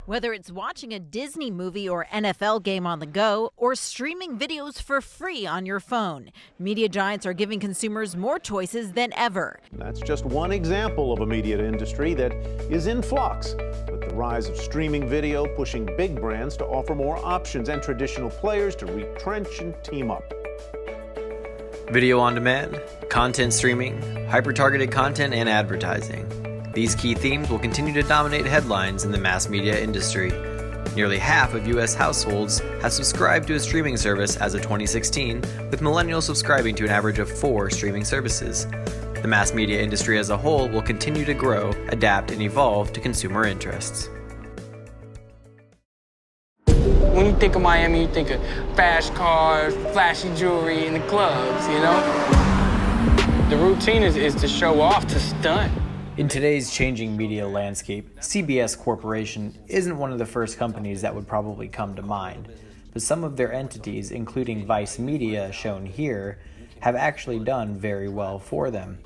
Whether it's watching a Disney movie or NFL game on the go, or streaming videos for free on your phone, media giants are giving consumers more choices than ever. That's just one example of a media industry that is in flux, with the rise of streaming video pushing big brands to offer more options and traditional players to retrench and team up. Video on demand, content streaming, hyper-targeted content, and advertising. These key themes will continue to dominate headlines in the mass media industry. Nearly half of U.S. households have subscribed to a streaming service as of 2016, with millennials subscribing to an average of 4 streaming services. The mass media industry as a whole will continue to grow, adapt, and evolve to consumer interests. When you think of Miami, you think of fast cars, flashy jewelry, and the clubs, you know? The routine is to show off, to stunt. In today's changing media landscape, CBS Corporation isn't one of the first companies that would probably come to mind, but some of their entities, including Vice Media, shown here, have actually done very well for them.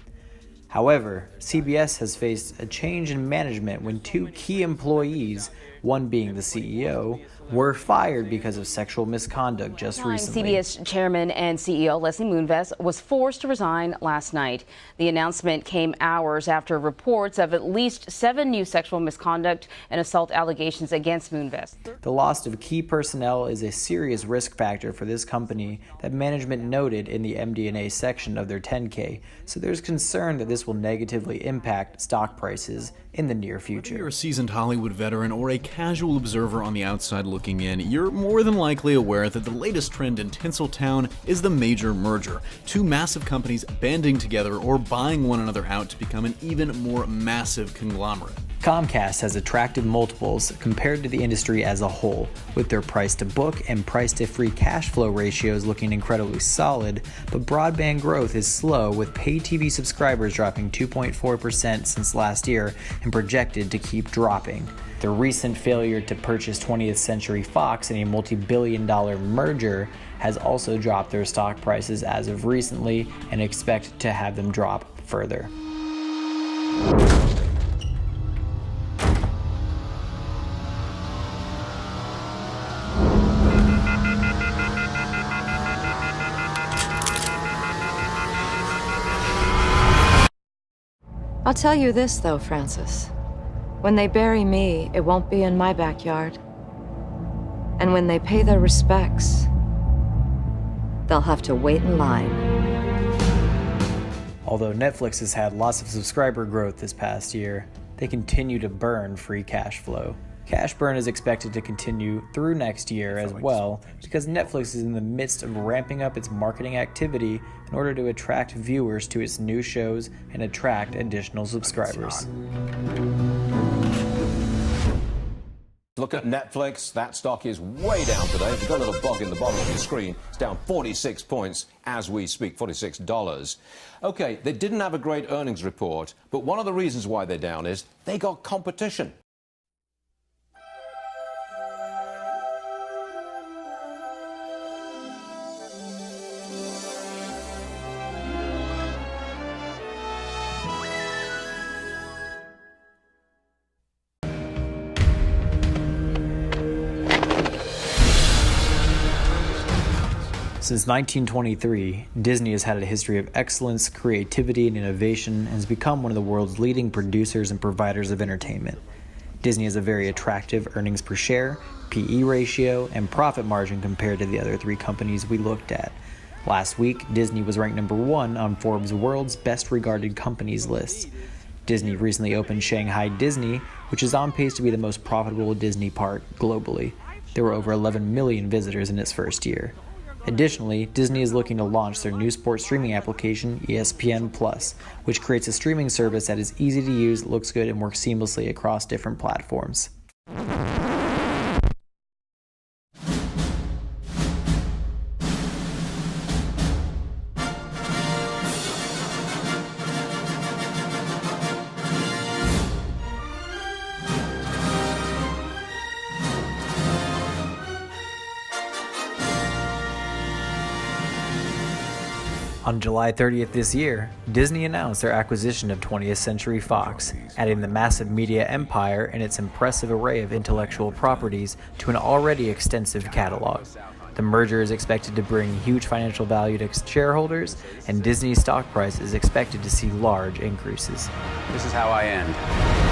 However, CBS has faced a change in management when 2 key employees, one being the CEO, were fired because of sexual misconduct just recently. CBS Chairman and CEO Leslie Moonves was forced to resign last night. The announcement came hours after reports of at least 7 new sexual misconduct and assault allegations against Moonves. The loss of key personnel is a serious risk factor for this company that management noted in the MD&A section of their 10-K, so there's concern that this will negatively impact stock prices in the near future. Whether you're a seasoned Hollywood veteran or a casual observer on the outside looking in, you're more than likely aware that the latest trend in Tinseltown is the major merger. 2 massive companies banding together or buying one another out to become an even more massive conglomerate. Comcast has attractive multiples compared to the industry as a whole, with their price-to-book and price-to-free cash flow ratios looking incredibly solid, but broadband growth is slow, with pay TV subscribers dropping 2.4% since last year and projected to keep dropping. The recent failure to purchase 20th Century Fox in a multi-billion-dollar merger has also dropped their stock prices as of recently, and expect to have them drop further. I'll tell you this, though, Francis. When they bury me, it won't be in my backyard. And when they pay their respects, they'll have to wait in line. Although Netflix has had lots of subscriber growth this past year, they continue to burn free cash flow. Cash burn is expected to continue through next year as well, because Netflix is in the midst of ramping up its marketing activity in order to attract viewers to its new shows and attract additional subscribers. Look at Netflix. That stock is way down today. You've got a little bug in the bottom of your screen. It's down 46 points as we speak, $46. Okay, they didn't have a great earnings report, but one of the reasons why they're down is they got competition. Since 1923, Disney has had a history of excellence, creativity, and innovation, and has become one of the world's leading producers and providers of entertainment. Disney has a very attractive earnings per share, PE ratio, and profit margin compared to the other 3 companies we looked at. Last week, Disney was ranked number 1 on Forbes' World's Best Regarded Companies list. Disney recently opened Shanghai Disney, which is on pace to be the most profitable Disney park globally. There were over 11 million visitors in its first year. Additionally, Disney is looking to launch their new sports streaming application, ESPN+, which creates a streaming service that is easy to use, looks good, and works seamlessly across different platforms. On July 30th this year, Disney announced their acquisition of 20th Century Fox, adding the massive media empire and its impressive array of intellectual properties to an already extensive catalog. The merger is expected to bring huge financial value to shareholders, and Disney's stock price is expected to see large increases. This is how I end.